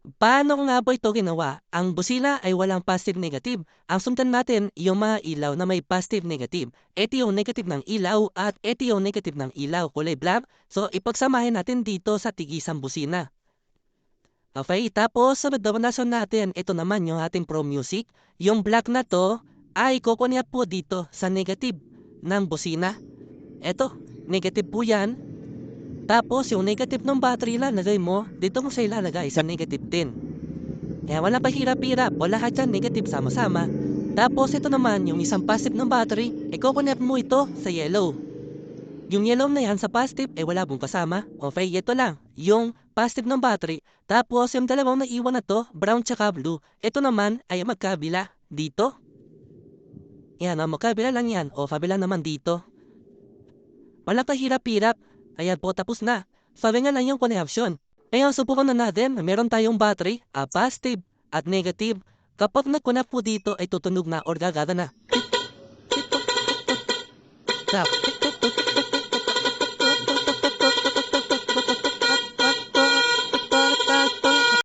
Paano ko nga ba ito ginawa? Ang busina ay walang positive-negative. Ang sundan natin yung mga ilaw na may positive-negative. Ito yung negative ng ilaw at ito yung negative ng ilaw, kulay black. So, ipagsamahin natin dito sa tigisang busina. Okay, tapos sa nason natin, ito naman yung ating Pro Music. Yung black na to ay kukunya po dito sa negative ng busina. Ito, negative po yan. Tapos yung negative ng battery ilalagay mo, dito mo sa ilalagay sa negative din. Kaya wala pa hirap-hirap, o lahat yan negative sama-sama. Tapos ito naman, yung isang positive ng battery, i-connect mo ito sa yellow. Yung yellow na yan sa positive, wala pong kasama. Okay, ito lang, yung positive ng battery. Tapos yung dalawang naiwan na to, brown tsaka blue, ito naman ay magkabila dito. Yan, magkabila lang yan, o kabila naman dito. Wala pa hirap-hirap. Ayan po, tapos na. Sabi nga lang yung connection. Ngayon, subukan na natin. Meron tayong battery, positive at negative. Kapag nag-connect po dito, ay tutunog na or gagana na. Tap.